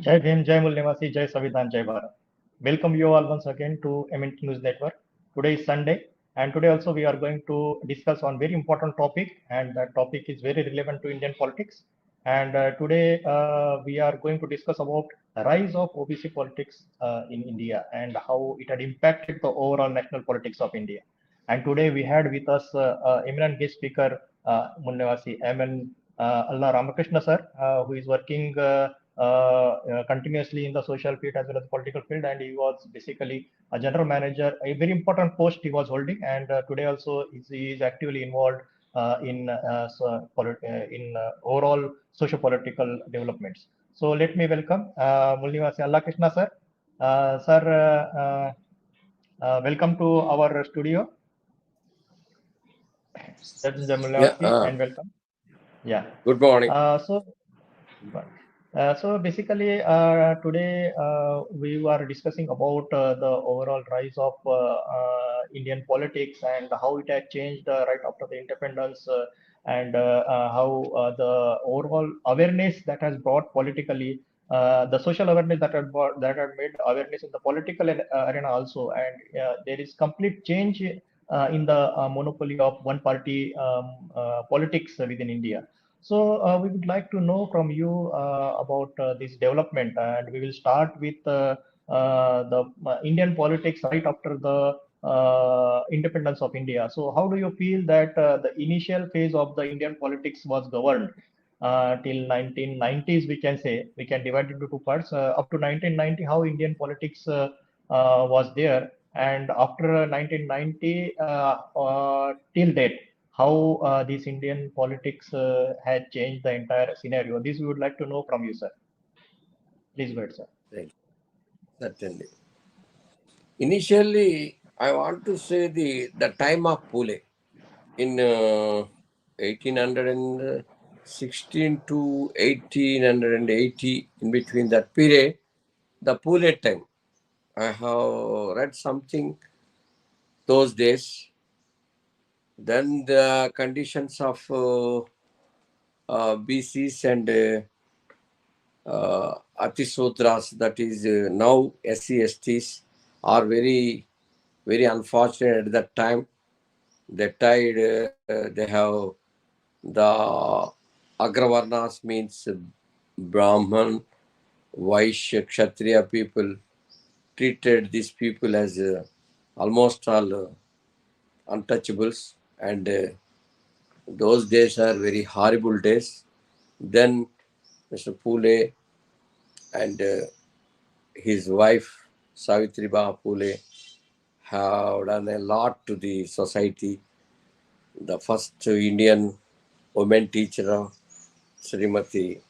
Jai Bhim, Jai Mul Nivasi, Jai Savidhan, Jai Bharat. Welcome you all once again to MNT News Network. Today is Sunday, and today also we are going to discuss on very important topic, and that topic is very relevant to Indian politics. And today we are going to discuss about the rise of OBC politics in India and how it had impacted the overall national politics of India. And today we had with us eminent guest speaker Munnavasi MN Alla Ramakrishna sir, who is working continuously in the social field as well as the political field, and he was basically a general manager, a very important post he was holding, and today also he is actively involved in overall socio-political developments. So let me welcome Mulnivasi Allah Krishna sir. Sir, welcome to our studio. That's Yeah. and welcome. Yeah. Good morning. So basically, today we were discussing about the overall rise of Indian politics and how it had changed right after the independence, and how the overall awareness that has brought politically, the social awareness that had brought, that had made awareness in the political arena also, and there is complete change in the monopoly of one party politics within India. So we would like to know from you about this development, and we will start with the Indian politics right after the independence of India. So how do you feel that the initial phase of the Indian politics was governed till 1990s? We can say we can divide it into two parts. Up to 1990, how Indian politics was there, and after 1990 till date, how this Indian politics had changed the entire scenario. This we would like to know from you, sir. Please go ahead, sir. Right. Certainly. Initially, I want to say the time of Pule in 1816 to 1880, in between that period, the Pule time. I have read something those days. Then the conditions of BCs and Atisudras, that is now SC/STs, are very, very unfortunate at that time. They tried, they have the Agravarnas, means Brahman, Vaishya, Kshatriya people, treated these people as almost all untouchables, and those days are very horrible days. Then Mr. Pule and his wife Savitribai Phule have done a lot to the society. The first Indian women teacher, Srimati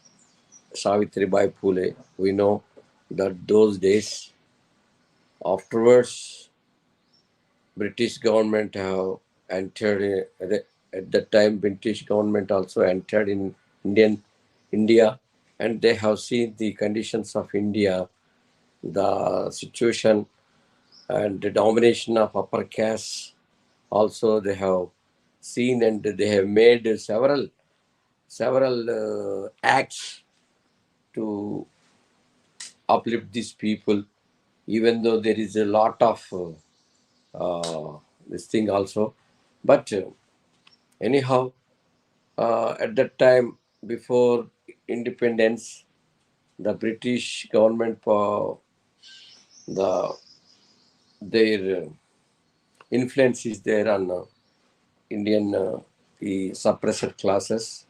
Savitribai Phule, we know that those days. Afterwards, British government have entered at that time. British government also entered in India, and they have seen the conditions of India, the situation and the domination of upper caste. Also, they have seen, and they have made several acts to uplift these people, even though there is a lot of this thing also. But anyhow, at that time, before independence, the British government, their influence is there on Indian the suppressed classes.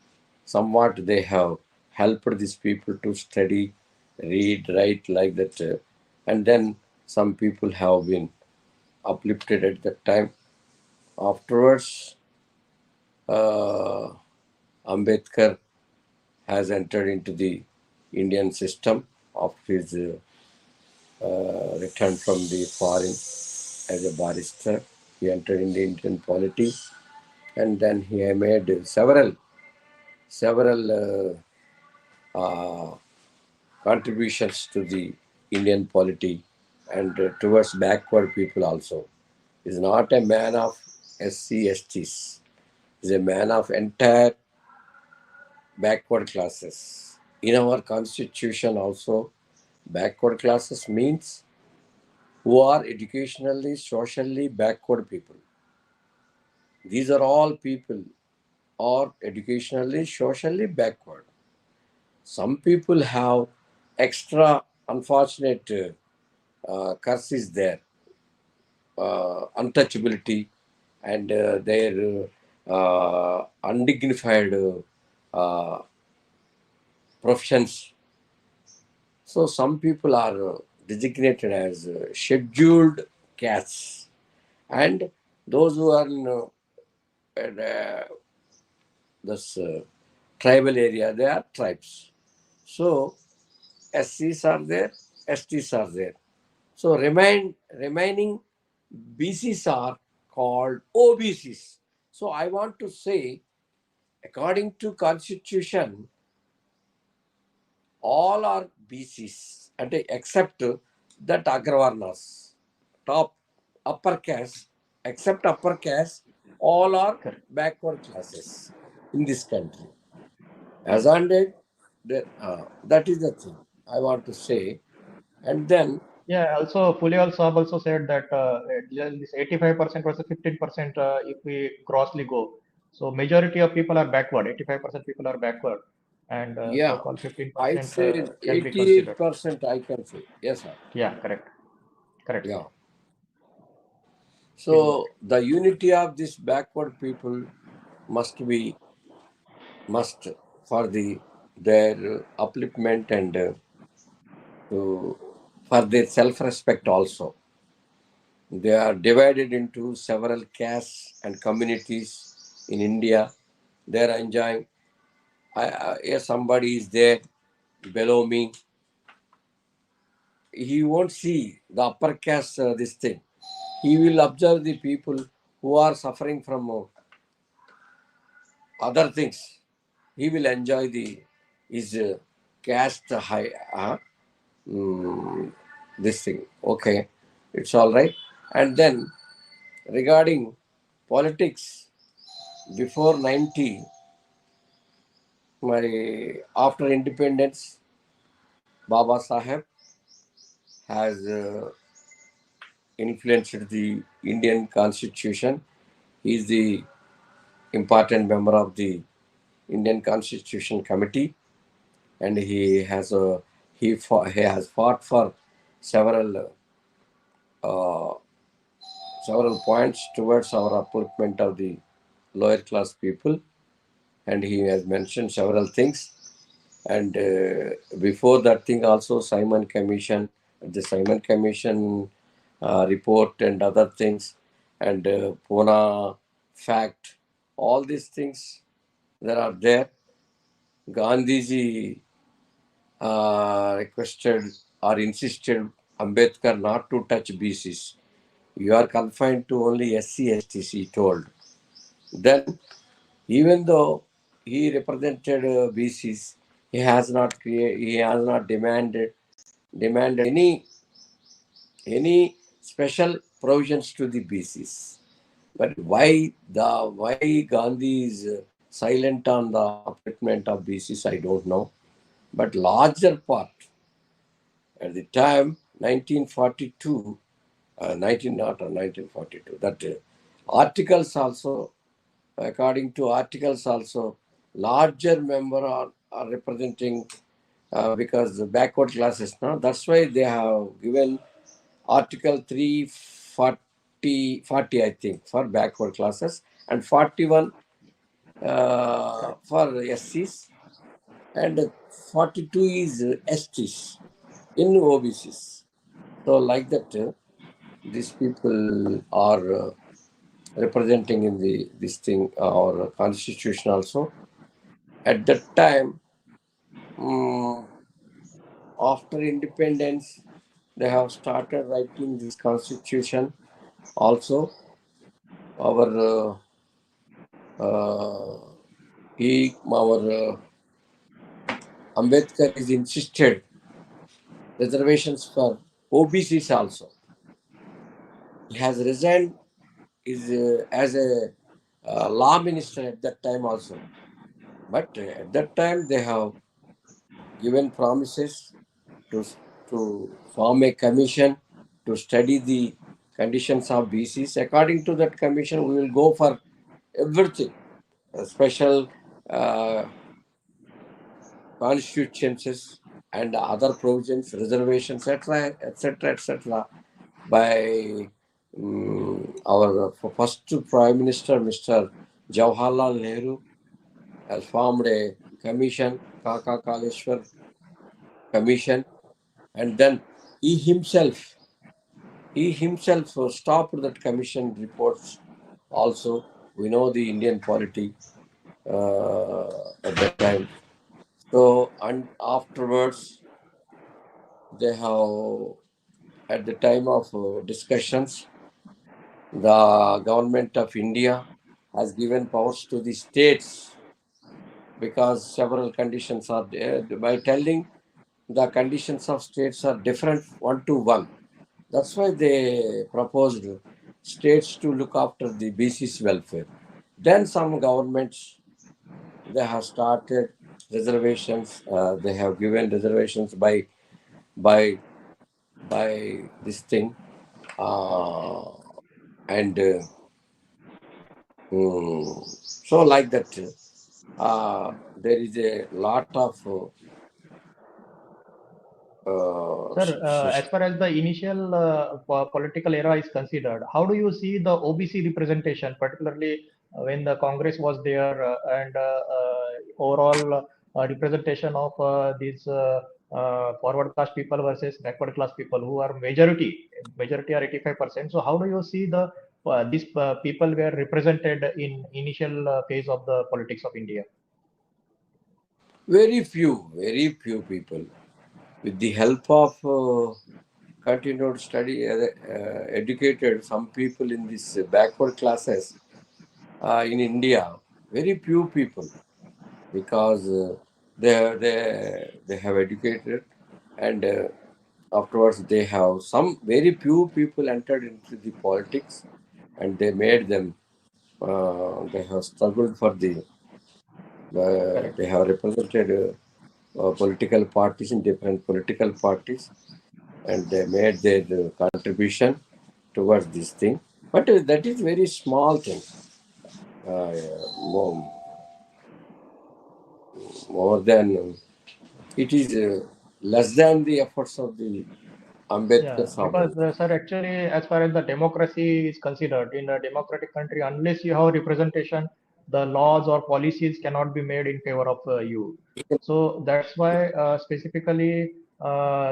Somewhat they have helped these people to study, read, write, like that, and then some people have been uplifted at that time. Afterwards, Ambedkar has entered into the Indian system of his return from the foreign as a barrister. He entered in the Indian polity, and then he made several contributions to the Indian polity and towards backward people also. He is not a man of SC/STs. He is a man of entire backward classes. In our constitution also, Backward classes means who are educationally, socially backward people. These are all people are educationally, socially backward. Some people have extra unfortunate curses there, untouchability, and their undignified professions. So some people are designated as scheduled castes, and those who are in this tribal area, they are tribes. So SCs are there, STs are there. So remaining BCs are called OBCs. So I want to say, according to Constitution, all are BCs, and except that Agravarnas, top upper caste, except upper caste, all are Correct. backward classes in this country. As under that is the thing I want to say. And then, Yeah, also Puliyal Saab also said that this 85% versus 15% if we grossly go. So majority of people are backward, 85% people are backward, and yeah, so-called I 15% say can be considered. 88% I can say. Yes, sir. Yeah, correct, correct, Yeah. please go ahead. So the unity of these backward people must be must for their upliftment and to, for their self-respect also. They are divided into several castes and communities in India. They are enjoying. If somebody is there below me, he won't see the upper caste this thing. He will observe the people who are suffering from other things. He will enjoy the his caste high mm, this thing. Okay, it's all right. And then regarding politics, before 90, my after independence, Baba Saheb has influenced the Indian Constitution. He is the important member of the Indian Constitution Committee, and he has fought for several uh, several points towards our upliftment of the lower class people, and he has mentioned several things. And before that thing also, Simon Commission, the Simon Commission report and other things, and Pune fact, all these things that are there. Gandhiji requested or insisted Ambedkar not to touch BCs. You are confined to only SC, STC, he told. Then, even though he represented BCs, he has not demanded any special provisions to the BCs. But why Gandhi is silent on the upliftment of BCs, I don't know. But larger part at the time, 1942, 19 not 1942, that articles also, according to articles also, larger member are representing because the backward classes. No? That's why they have given Article 340, 40, I think, for backward classes, and 41 Correct. for SCs, and 42 is STs in OBCs. So, like that, these people are representing in the this thing our constitution also. At that time, um, after independence, they have started writing this constitution. Also, our uh, our Ambedkar is insisted reservations for OBCs also. He has resigned is as a law minister at that time also. But at that time they have given promises to to form a commission to study the conditions of BCs. According to that commission, we will go for everything, special uh, constituencies and other provisions, reservations, etc., etc., etc. By our first Prime Minister, Mr. Jawaharlal Nehru, has formed a commission, Kaka Kaleshwar Commission, and then he himself he himself stopped that commission reports. Also, we know the Indian polity at that time. So, and afterwards, they have, at the time of discussions, the government of India has given powers to the states because several conditions are there. By telling the conditions of states are different one to one. That's why they proposed states to look after the BC's welfare. Then some governments, they have started reservations. They have given reservations by this thing, uh, and so like that. There is a lot of Sir, as far as the initial political era is considered, how do you see the OBC representation, particularly when the Congress was there and overall representation of these forward caste people versus backward class people who are majority are 85%. So how do you see the these people were represented in initial phase of the politics of India? very few people. With the help of continued study, educated some people in these backward classes in India, very few people, because they have educated, and afterwards they have some very few people entered into the politics, and they made them. They have struggled for Correct. they have represented political parties in different political parties, and they made their contribution towards this thing. But that is very small thing. More, more than it is less than the efforts of the Yeah, Ambedkar because Samu. sir, actually, as far as the democracy is considered, in a democratic country, unless you have representation, the laws or policies cannot be made in favor of you. So that's why specifically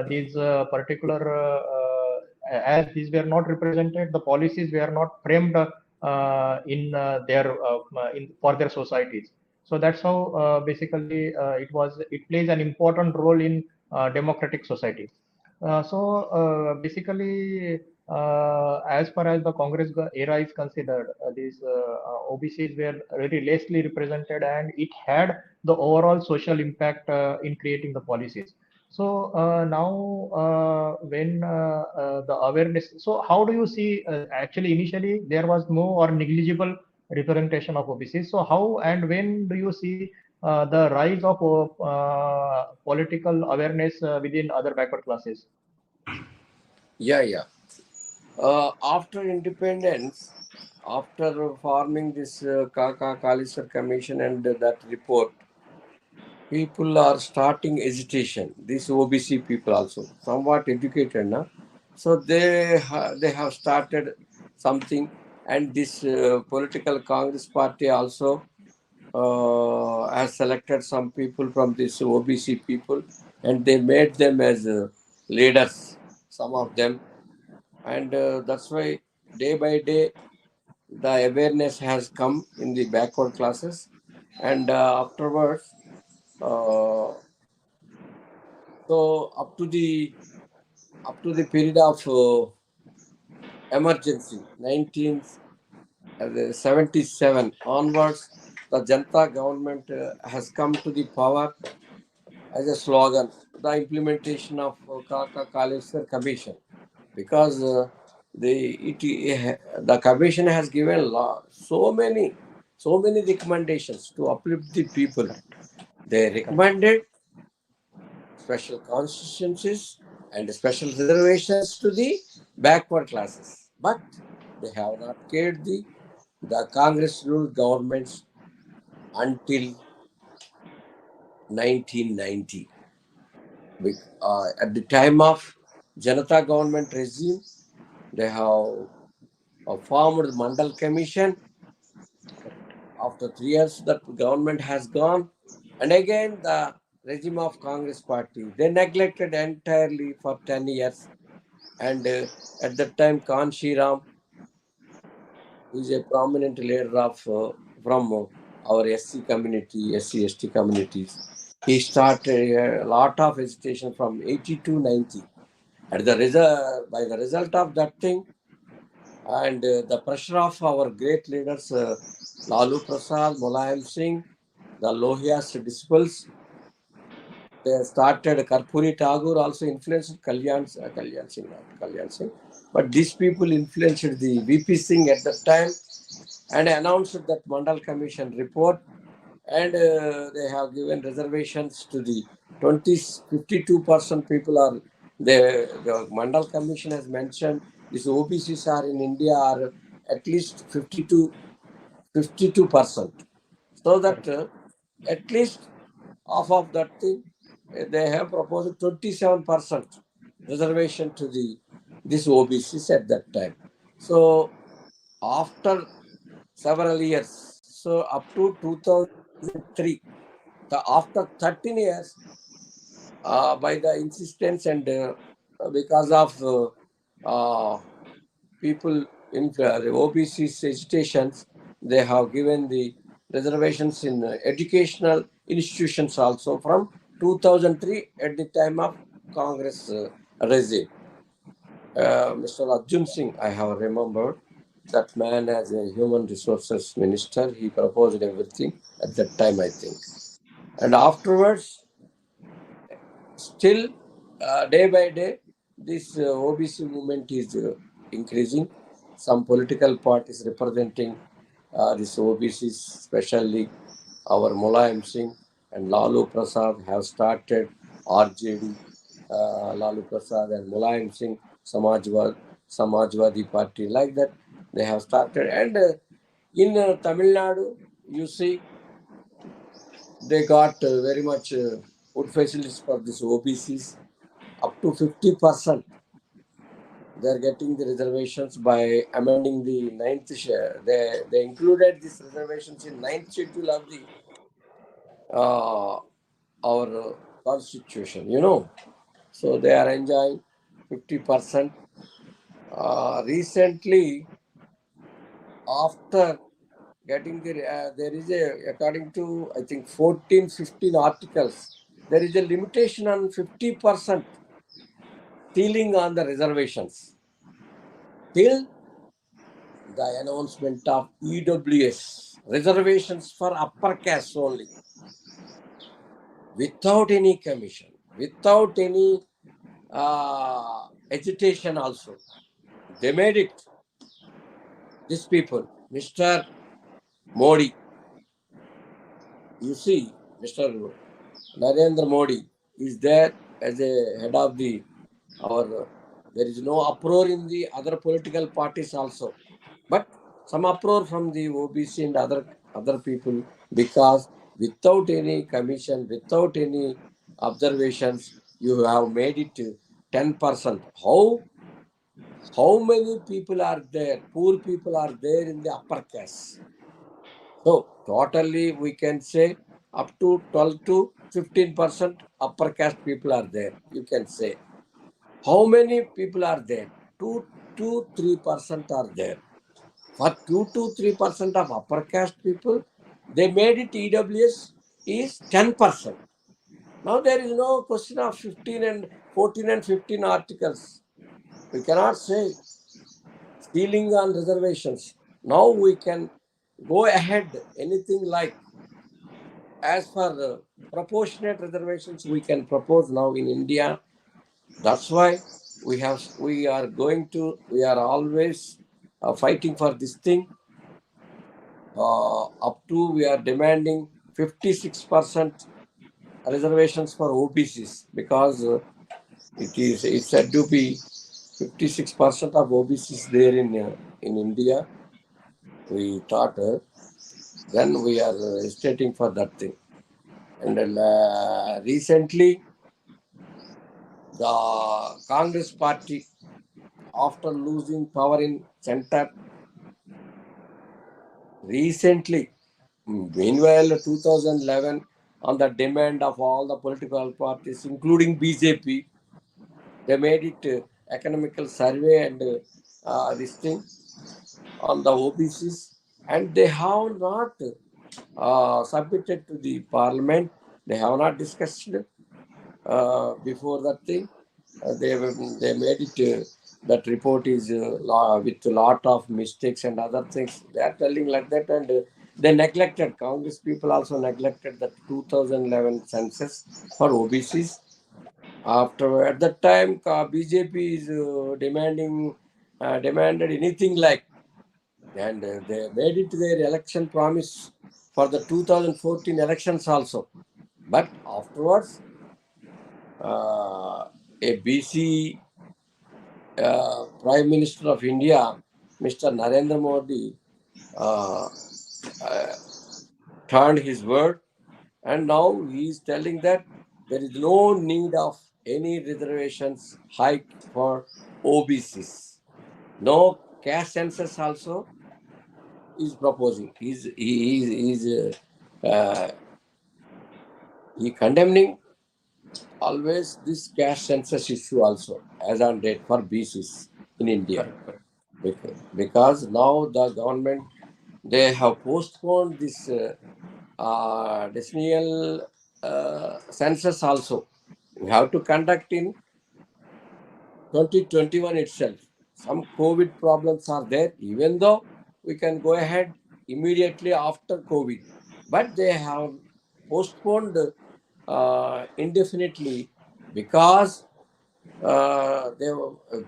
these particular, as these were not represented, the policies were not framed in their in for their societies. So that's how basically it plays an important role in democratic society. Basically, as far as the Congress era is considered, these OBCs were very lessly represented, and it had the overall social impact in creating the policies. So now, when the awareness, so how do you see? Actually, initially there was no or negligible representation of OBCs. So how and when do you see the rise of political awareness within other backward classes? Yeah, yeah. After independence, after forming this Kaka Kalisar Commission and that report, people are starting agitation. These OBC people also, somewhat educated now, so they have started something, and this political Congress party also has selected some people from this OBC people, and they made them as leaders, some of them, and that's why day by day the awareness has come in the backward classes, and afterwards. Uh, So up to the period of emergency, 1977 onwards, the Janta government has come to the power as a slogan, the implementation of Kaka Kaleshwar Commission, because the commission has given so many recommendations to uplift the people. Correct. They Correct. recommended special constituencies and special reservations to the backward classes. But they have not cared the Congress ruled governments until 1990. At the time of Janata government regime, they have formed Mandal Commission. After 3 years, that government has gone, and again the regime of Congress party they neglected entirely for 10 years. And at that time, Khan Shiram, who is a prominent leader of from our SC community, SC ST communities, he started a lot of agitation from 80 to 90. At the result, by the result of that thing, and the pressure of our great leaders, Lalu Prasad, Mulayam Singh, the Lohia's disciples, they started. Karpuri Tagore also influenced Kalyan Singh, not Kalyan Singh, but these people influenced the VP Singh at that time and announced that Mandal Commission report, and they have given reservations to the 20 52% people are the Mandal Commission has mentioned these OBCs are in India are at least 52%, so that correct, at least half of that thing they have proposed 27% reservation to the this OBCs at that time. So after several years, so up to 2003, after 13 years, by the insistence and because of uh, people in the OBC agitations, they have given the reservations in educational institutions also from 2003 at the time of Congress regime. Mr. Arjun Singh, I have remembered that man as a human resources minister, he proposed everything at that time, I think. And afterwards, still day by day, this OBC movement is increasing. Some political parties representing this OBCs, especially our Mulayam Singh and Lalu Prasad, have started RJD. Lalu Prasad and Mulayam Singh, Samajwadi Party, like that, they have started. And in Tamil Nadu, you see, they got very much good facilities for these OBCs. Up to 50%, they are getting the reservations by amending the ninth share. They included these reservations in ninth schedule of the uh, our constitution. So they are enjoying 50%. Recently, after getting there is a, according to I think 14, 15 articles, there is a limitation on 50% ceiling on the reservations till the announcement of EWS reservations for upper caste only, without any commission, without any agitation also. They made it. These people, Mr. Modi, you see, Mr. Narendra Modi is there as a head of the our. There is no uproar in the other political parties also, but some uproar from the OBC and other people because without any commission, without any observations, you have made it 10%. How many people are there? Poor people are there in the upper caste. So totally we can say up to 12 to 15% upper caste people are there. You can say. How many people are there? 2 to 3% are there. For 2 to 3% of upper caste people, they made it EWS is 10%. Now there is no question of 15 and 14 and 15 articles. We cannot say stealing on reservations. Now we can go ahead anything like as for proportionate reservations we can propose now in India. That's why we are always fighting for this thing. Up to we are demanding 56% reservations for OBCs because It's said to be 56% of OBCs there in India. We thought then we are stating for that thing. And recently, the Congress party, after losing power in center, recently, meanwhile, 2011, on the demand of all the political parties, including BJP, they made it economical survey and this thing on the OBCs, and they have not submitted to the parliament. They have not discussed before that thing. They made it. That report is with a lot of mistakes and other things. They are telling like that, and they neglected. Congress people also neglected the 2011 census for OBCs. After at that time, BJP is demanded anything like, and they made it their election promise for the 2014 elections also. But afterwards, a BC Prime Minister of India, Mr. Narendra Modi, uh, uh, turned his word, and now he is telling that there is no need of any reservations hike for OBCs. No caste census also is proposing. He condemning always this caste census issue also as on date for BCs in India. correct, correct, Because now the government, they have postponed this decennial census also. We have to conduct in 2021 itself. Some COVID problems are there, even though we can go ahead immediately after COVID. But they have postponed indefinitely because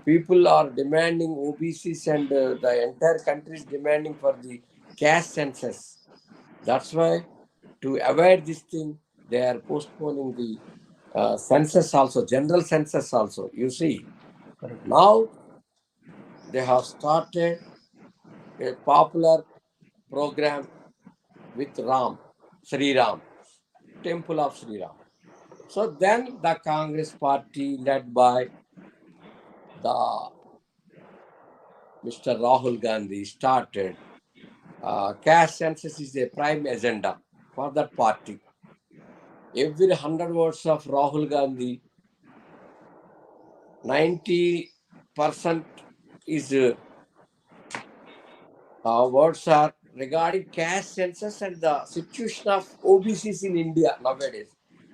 people are demanding OBCs, and the entire country is demanding for the caste census. That's why, to avoid this thing, they are postponing the census also, general census also. You see, correct, now they have started a popular program with Sri Ram, Temple of Sri Ram. So then the Congress party led by the Mr. Rahul Gandhi started. Caste census is a prime agenda for that party. Every 100 words of Rahul Gandhi, 90% is words are regarding caste census and the situation of OBCs in India nowadays.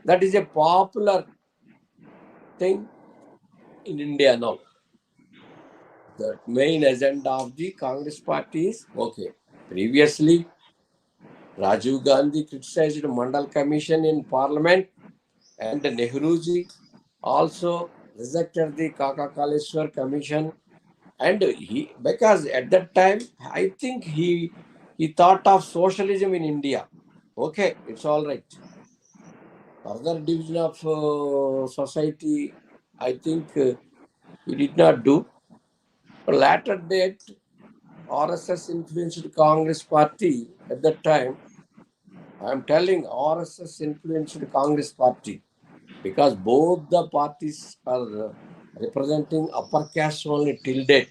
That is a popular thing in India now. The main agenda of the Congress party is okay. Previously, Rajiv Gandhi criticized Mandal Commission in Parliament, and Nehruji also rejected the Kaka Kaleshwar Commission. And he, because at that time, I think he thought of socialism in India. Okay, it's all right. Further division of society, I think he did not do. But latter date, RSS influenced Congress party at that time. I am telling RSS influenced Congress party because both the parties are representing upper caste only till date.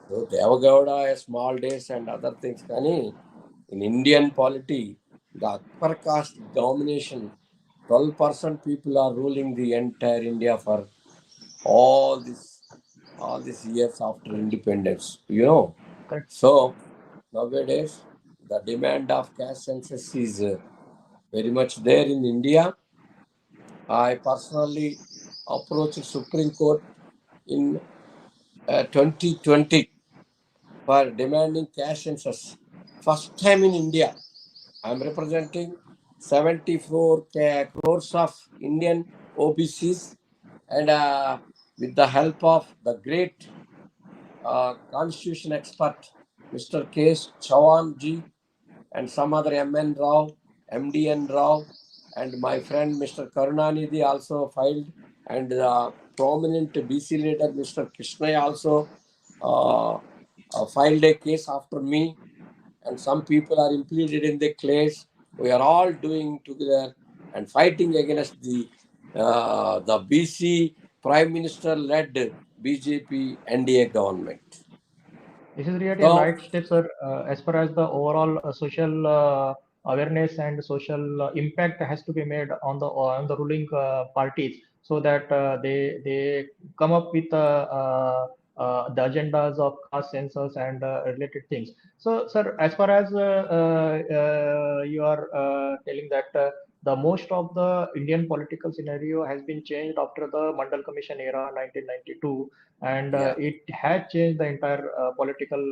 So Devagowda, small days and other things. Kani, in Indian polity, the upper caste domination, 12% people are ruling the entire India for all this all these years after independence. correct, So nowadays the demand of caste census is very much there in India. I personally approached Supreme Court in 2020 for demanding cash census. First time in India, I am representing 74 crores of Indian OBCs, and with the help of the great constitution expert, Mr. K. Chavan ji, and some other MN Rao, MDN Rao, and my friend Mr. Karunanidhi also filed. and the prominent BC leader, Mr. Krishna, also uh, filed a case after me, and some people are implicated in the case. We are all doing together and fighting against the BC Prime Minister led BJP NDA government. This is really a So right step, sir. As far as the overall social awareness and social impact has to be made on the ruling parties, so that they come up with the agendas of caste census and related things. So, sir, as far as you are telling that the most of the Indian political scenario has been changed after the Mandal Commission era, 1992, and yeah, it had changed the entire political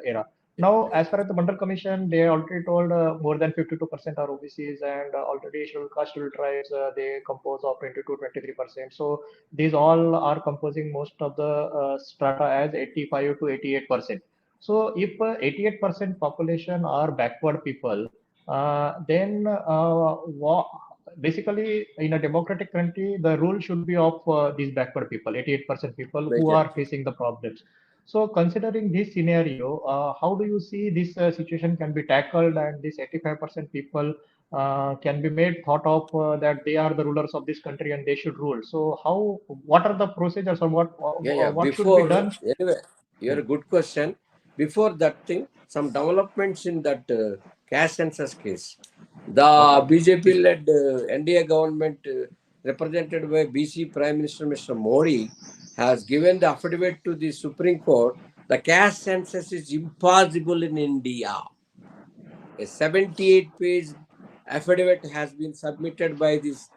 era. Now, as far as the Mandal Commission, they already told more than 52% are OBCs, and already scheduled caste scheduled tribes, they compose of 22-23%. So these all are composing most of the strata as 85 to 88%. So if 88% population are backward people, then basically in a democratic country, the rule should be of these backward people, 88% people who major. are facing the problems. So considering this scenario, how do you see this situation can be tackled, and this 85% people can be made thought of that they are the rulers of this country and they should rule? So what are the procedures, or Yeah, yeah. what should be Before, done? anyway, you're a good question. Before that thing, some developments in that cash census case. The Okay. BJP led NDA government, represented by BC Prime Minister Mr. Modi, has given the affidavit to the Supreme Court. The cash census is impossible in India. A 78-page affidavit has been submitted by this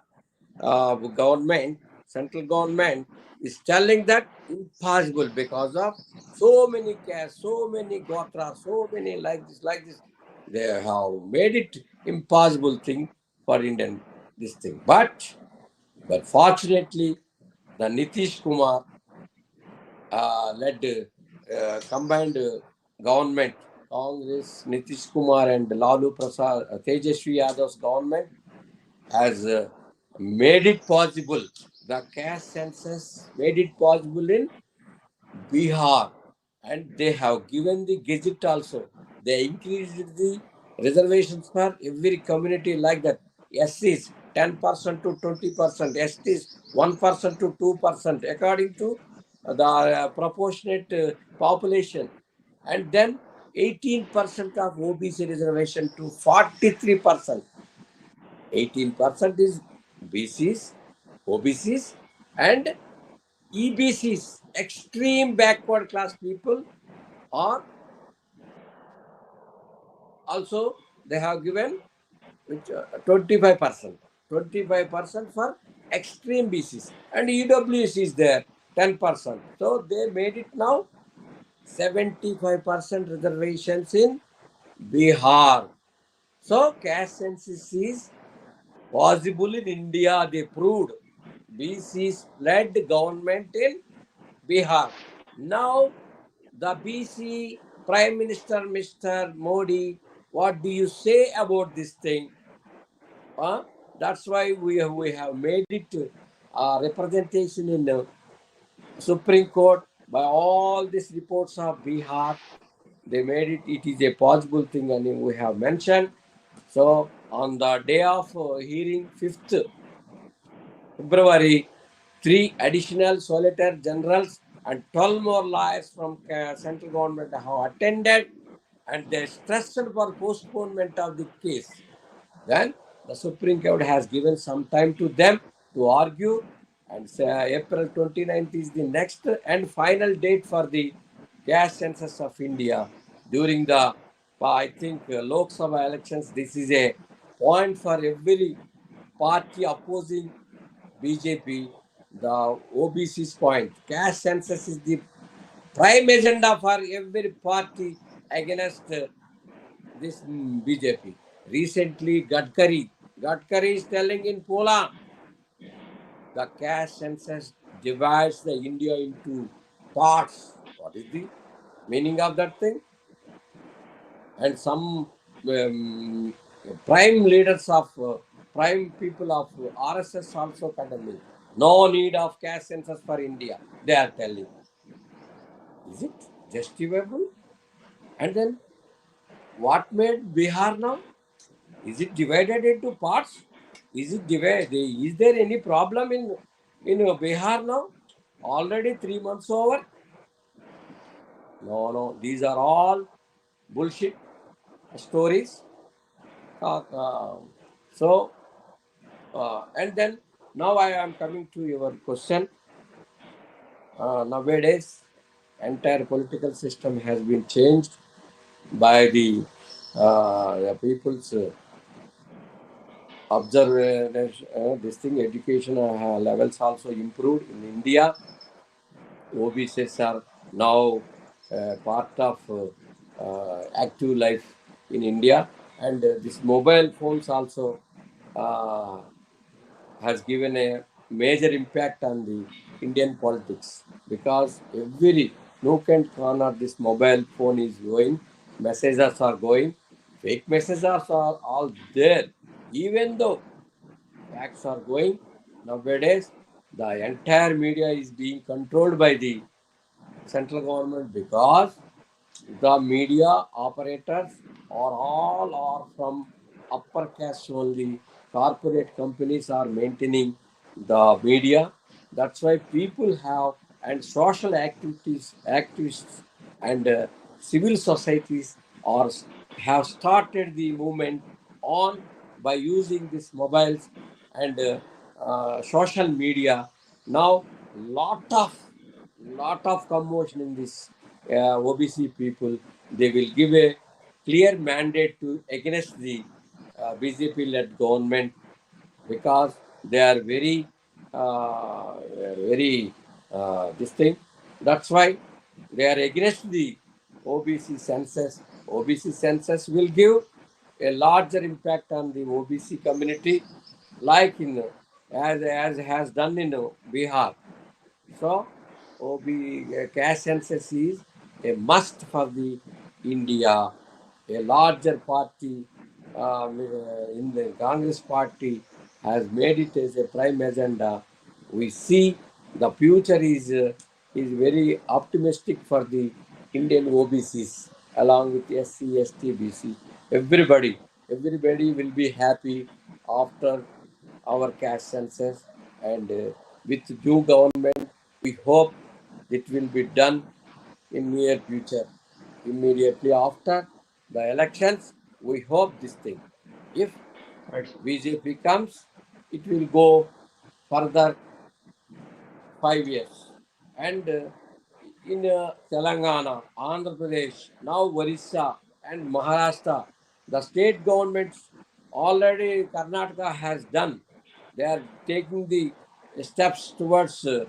government, central government, is telling that impossible because of so many castes, so many gotra, so many like this, like this. They have made it impossible thing for Indian this thing. But fortunately, the Nitish Kumar led combined government, Congress, Nitish Kumar and Lalu Prasad, Tejaswi Yadav's government has made it possible. The caste census made it possible in Bihar, and they have given the gazette also. They increased the reservations for every community like that. SCs 10% to 20%, STs 1% to 2%, according to the proportionate population, and then 18% of OBC reservation to 43%. 18% is BCs, OBCs, and EBCs, extreme backward class people, or also they have given which 25%, 25% for extreme BCs, and EWC is there 10%. So they made it now 75% reservations in Bihar. So caste census is possible in India, they proved. BC's led government in Bihar. Now, the BC Prime Minister, Mr. Modi, what do you say about this thing? That's why we have made it representation in the Supreme Court by all these reports of Bihar. They made it, it is a possible thing, and we have mentioned. So, on the day of hearing, 5th February, three additional Solicitor Generals and 12 more lawyers from central government have attended, and they stressed for postponement of the case. Then the Supreme Court has given some time to them to argue, and April 29th is the next and final date for the caste census of India during the, I think, Lok Sabha elections. This is a point for every party opposing BJP, the OBC's point. Caste census is the prime agenda for every party against this BJP. Recently, Gadkari is telling in Poland, the caste census divides the India into parts. What is the meaning of that thing? And some um, prime leaders of prime people of RSS also condemning. No need of caste census for India. They are telling. Is it justifiable? And then what made Bihar now? Is it divided into parts? Is it divided? Is there any problem in Bihar now? Already 3 months over? No, no. These are all bullshit stories. Uh, uh, so, and then now I am coming to your question. Nowadays, entire political system has been changed by the people's observation. This thing, education levels also improved in India. OBCs are now part of active life in India, and this mobile phones also uh, has given a major impact on the Indian politics, because every nook and corner this mobile phone is going, messages are going, fake messages are all there. Even though facts are going, nowadays the entire media is being controlled by the central government, because the media operators are all are from upper caste only. Corporate companies are maintaining the media. That's why people have, and social activities, activists, and civil societies are have started the movement on by using these mobiles and social media. Now, lot of commotion in this OBC people. They will give a clear mandate to against the BJP-led government, because they are very this thing. That's why they are against the OBC census. OBC census will give a larger impact on the OBC community, like in as has done in Bihar. So, cash census is a must for the India. A larger party in the Congress party has made it as a prime agenda. We see the future is very optimistic for the Indian OBCs, along with SC, ST, BC. Everybody will be happy after our cash census, and with due government, we hope it will be done in near future. Immediately after the elections, we hope this thing. If Right, sir. BJP comes, it will go further 5 years. And in Telangana, Andhra Pradesh, now Orissa and Maharashtra, the state governments already Karnataka has done. They are taking the steps towards to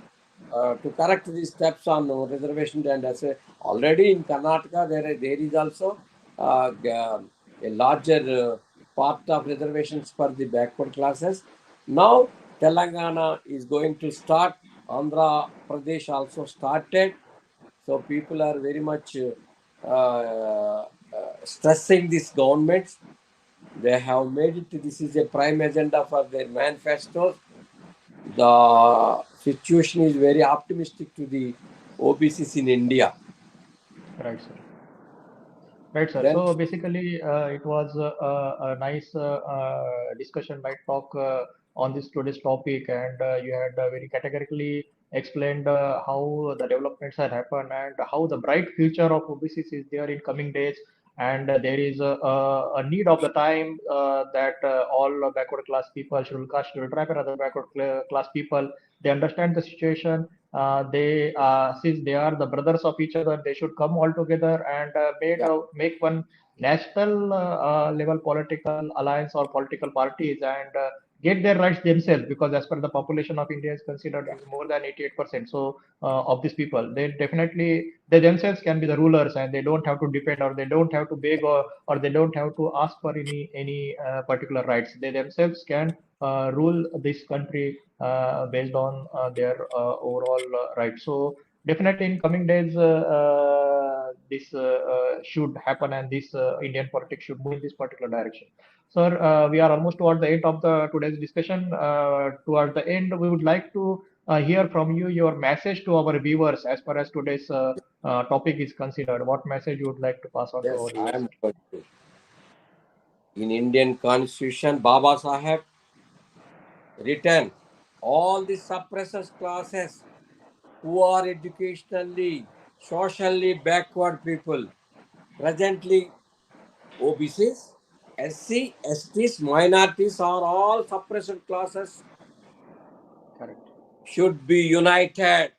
correct the steps on reservation, and as already in Karnataka there is also a larger part of reservations for the backward classes. Now Telangana is going to start. Andhra Pradesh also started. So people are very much stressing these governments. They have made it. This is a prime agenda for their manifestos. The situation is very optimistic to the OBCs in India. Right, sir. Right, sir. Then So basically, it was a nice discussion, right, talk on this today's topic, and you had very categorically explained how the developments have happened and how the bright future of OBCs is there in coming days, and there is a need of the time that all backward class people, scheduled caste, scheduled tribe, and other backward class people, they understand the situation. They since they are the brothers of each other, they should come all together and yeah, make one national level political alliance or political parties and get their rights themselves, because as per the population of India is considered yeah, is more than 88%. So of these people, they definitely they themselves can be the rulers, and they don't have to depend, or they don't have to beg, or they don't have to ask for any particular rights. They themselves can rule this country based on their overall rights. So definitely in coming days, this should happen, and this Indian politics should move in this particular direction. Sir, we are almost toward the end of the today's discussion. Toward the end, we would like to hear from you your message to our viewers as far as today's topic is considered. What message you would like to pass on to Yes, our I viewers, am sir? going to. In Indian Constitution, Baba Saheb written all the suppressors classes who are educationally, socially backward people, presently OBCs, SC, STs, minorities are all suppressed classes, Correct. should be united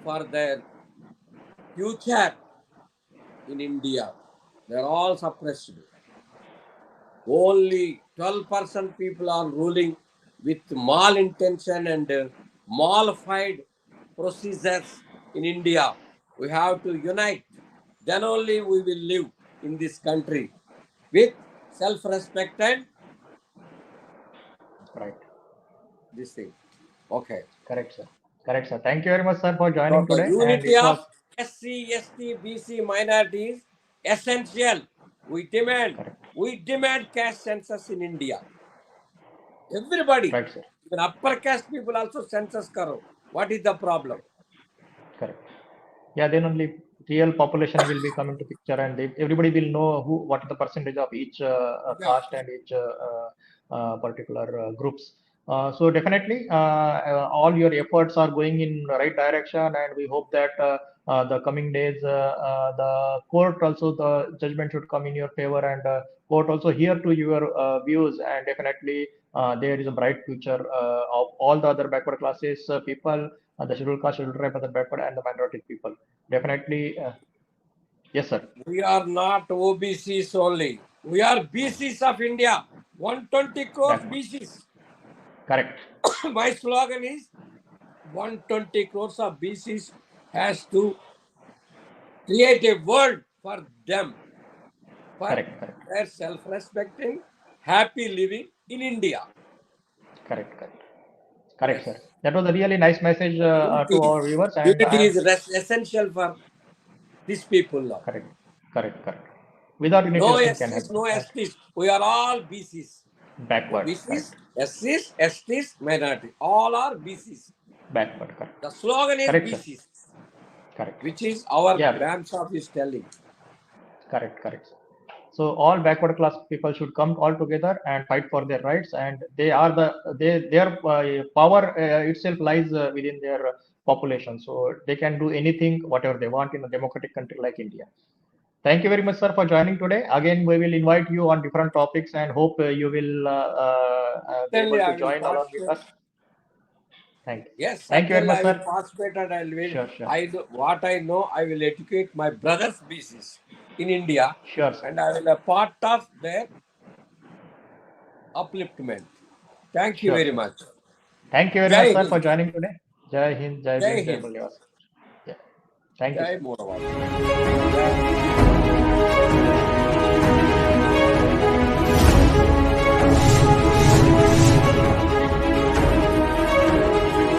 for their future in India. They are all suppressed. Only 12% people are ruling with malintention and malified procedures in India. We have to unite. Then only we will live in this country with self-respect and Right. this thing. Okay. Correct, sir. Correct, sir. Thank you very much, sir, for So joining the today. And unity it was of SC, ST, BC minorities essential. correct. We demand caste census in India. Everybody, Right, sir. even upper caste people also census karo. What is the problem? Correct. Yeah, then only real population will be coming to picture, and everybody will know what is the percentage of each Yeah. caste and each particular groups. So definitely, all your efforts are going in the right direction, and we hope that the coming days, the court also the judgment should come in your favor, and court also hear to your views, and definitely there is a bright future of all the other backward classes people, the scheduled caste, scheduled tribe, other backward, and the minority people. Definitely, yes, sir. We are not OBCs only. We are BCs of India. 120 crores Backward. BCs. Correct. My slogan is 120 crores of BCs has to create a world for them, for Correct. Correct. their self-respecting, happy living in India. Correct. Correct. Correct, Yes. sir. That was a really nice message to Unity, our viewers, and I unity am is essential for these people now. correct. Correct. Correct. Without unity, No nothing can SCs, happen. no STs. We are all BCs. Backward. BCs, Correct. SCs, STs, minority. All are BCs. Backward. Correct. The slogan is Correct, sir. BCs, Correct. which is our Yeah. Ram Shop is telling. Correct. Correct, sir. So all backward class people should come all together and fight for their rights, and they are their power itself lies within their population. So they can do anything, whatever they want in a democratic country like India. Thank you very much, sir, for joining today. Again, we will invite you on different topics, and hope you will be Certainly, able to I will join along with participate. us. Thank you. Yes, Thank you very certainly, much, I will sir. participate and I will. Sure, sure, What I know, I will educate my brothers BCs in India, sure, sir. and I will be a part of their upliftment. Thank you Sure, very sure. much. Thank you very much, Jai sir, for Hind. joining today. Jai Hind, Jai Jai Bhim, Jai Hind. Bhim. Yeah. Thank you, Jai sir. Moravat.